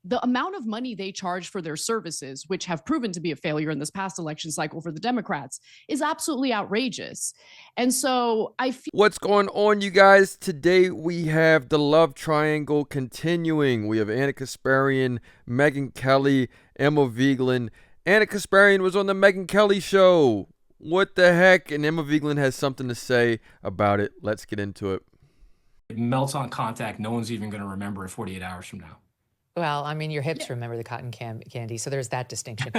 the amount of money they charge for their services, which have proven to be a failure in this past election cycle for the Democrats, is absolutely outrageous. And so I feel what's going on, you guys? Today we have the love triangle continuing. We have Ana Kasparian, Megyn Kelly, Emma Vigeland. Ana Kasparian was on the Megyn Kelly show. What the heck? And Emma Vigeland has something to say about it. Let's get into it. It melts on contact. No one's even going to remember it 48 hours from now. Well, I mean, your hips remember the cotton candy, so there's that distinction.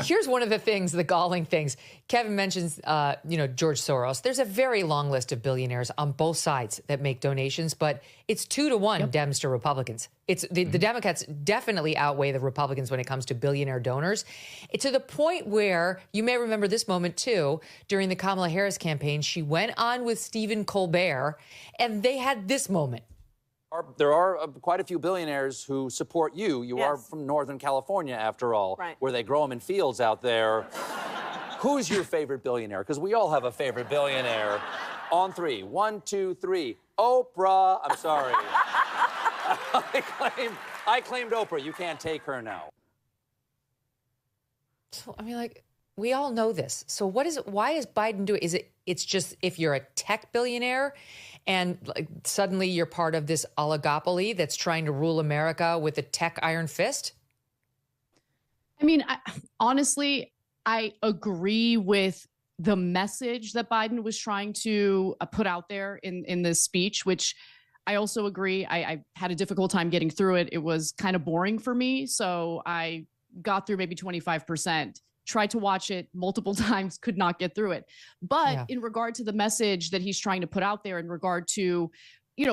Here's one of the things, the galling things. Kevin mentions, George Soros. There's a very long list of billionaires on both sides that make donations, but it's 2-1 Dems to Republicans. It's the Democrats definitely outweigh the Republicans when it comes to billionaire donors. It's to the point where you may remember this moment too. During the Kamala Harris campaign, she went on with Stephen Colbert, and they had this moment. There are quite a few billionaires who support you. You are from Northern California, after all, where they grow them in fields out there. Who's your favorite billionaire? Because we all have a favorite billionaire. On three. 1, 2, 3. Oprah. I'm sorry. I claimed Oprah. You can't take her now. So, I mean, we all know this. So why is Biden doing it? It's just if you're a tech billionaire and suddenly you're part of this oligopoly that's trying to rule America with a tech iron fist? I mean, honestly, I agree with the message that Biden was trying to put out there in this speech, which I also agree. I had a difficult time getting through it. It was kind of boring for me. So I got through maybe 25%. Tried to watch it multiple times, could not get through it. But in regard to the message that he's trying to put out there in regard to,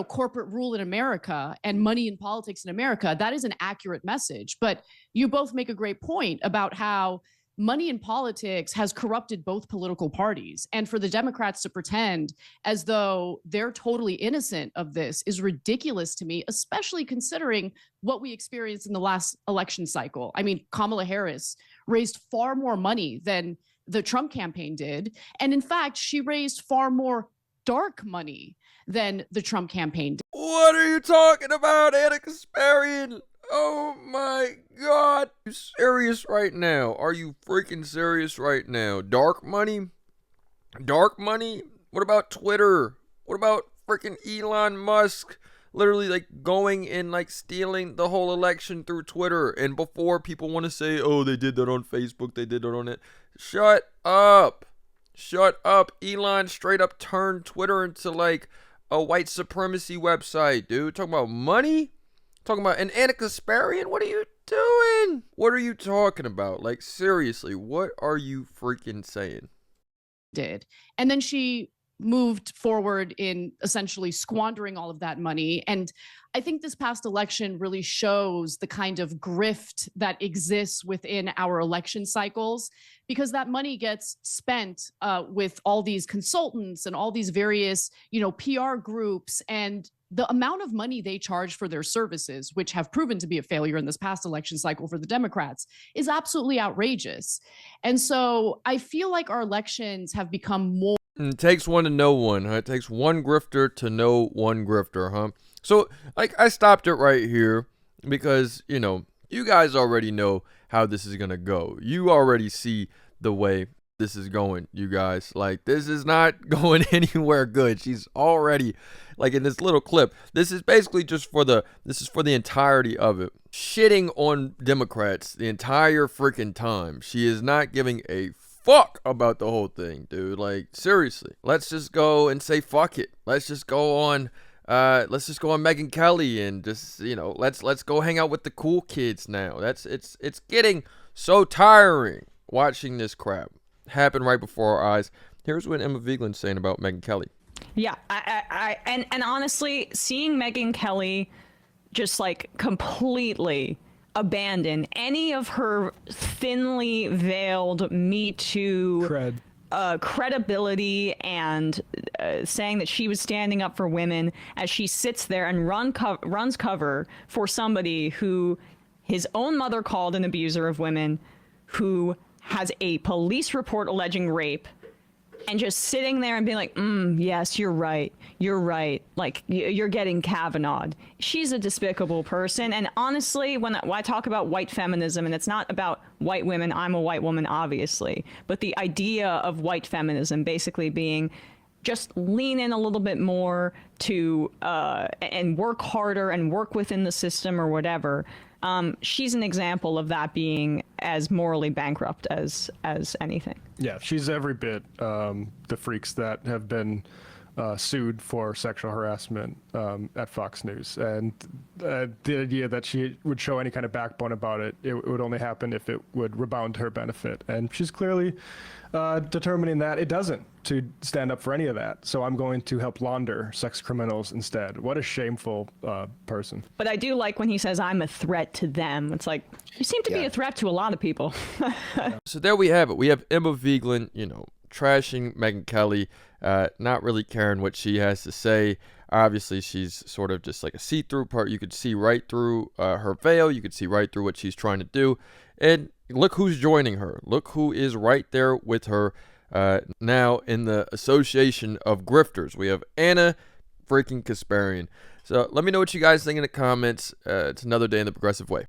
corporate rule in America and money in politics in America, that is an accurate message. But you both make a great point about how money in politics has corrupted both political parties. And for the Democrats to pretend as though they're totally innocent of this is ridiculous to me, especially considering what we experienced in the last election cycle. I mean, Kamala Harris raised far more money than the Trump campaign did. And in fact, she raised far more dark money than the Trump campaign did. What are you talking about, Ana Kasparian? Oh my God. Are you serious right now? Are you freaking serious right now? Dark money? Dark money? What about Twitter? What about freaking Elon Musk? Literally going and stealing the whole election through Twitter. And before people want to say, oh, they did that on Facebook, they did that on it. Shut up. Shut up. Elon straight up turned Twitter into a white supremacy website, dude. Talking about money? Talking about, and Ana Kasparian, what are you doing? What are you talking about? Seriously, what are you freaking saying? And then she moved forward in essentially squandering all of that money. And I think this past election really shows the kind of grift that exists within our election cycles, because that money gets spent with all these consultants and all these various, PR groups, and the amount of money they charge for their services, which have proven to be a failure in this past election cycle for the Democrats, is absolutely outrageous. And so I feel like our elections have become more. It takes one to know one, huh? It takes one grifter to know one grifter, huh? So, I stopped it right here because, you guys already know how this is going to go. You already see the way this is going, you guys. This is not going anywhere good. She's already, in this little clip, this is basically just for the entirety of it. Shitting on Democrats the entire freaking time. She is not giving a fuck about the whole thing, dude. Seriously. Let's just go and say fuck it. Let's just go on Megyn Kelly and just, let's go hang out with the cool kids now. It's getting so tiring watching this crap happen right before our eyes. Here's what Emma Vigeland's saying about Megyn Kelly. Yeah, and honestly, seeing Megyn Kelly just completely abandon any of her thinly veiled Me Too credibility and saying that she was standing up for women as she sits there and runs cover for somebody who his own mother called an abuser of women, who has a police report alleging rape, and just sitting there and being like, yes, you're right. You're right. Like, you're getting Kavanaugh'd. She's a despicable person. And honestly, when I talk about white feminism, and it's not about white women, I'm a white woman, obviously, but the idea of white feminism basically being just lean in a little bit more to and work harder and work within the system or whatever. She's an example of that being as morally bankrupt as anything. Yeah, she's every bit the freaks that have been sued for sexual harassment at Fox News. And the idea that she would show any kind of backbone about it, it would only happen if it would rebound to her benefit. And she's clearly determining that it doesn't, to stand up for any of that. So I'm going to help launder sex criminals instead. What a shameful person. But I do like when he says, I'm a threat to them. It's like, you seem to be a threat to a lot of people. So there we have it. We have Emma Vigeland, trashing Megyn Kelly, not really caring what she has to say. Obviously, she's sort of just like a see-through part. You could see right through her veil. You could see right through what she's trying to do. And look who's joining her. Look who is right there with her now in the association of grifters. We have Ana freaking Kasparian. So let me know what you guys think in the comments. It's another day in the progressive way.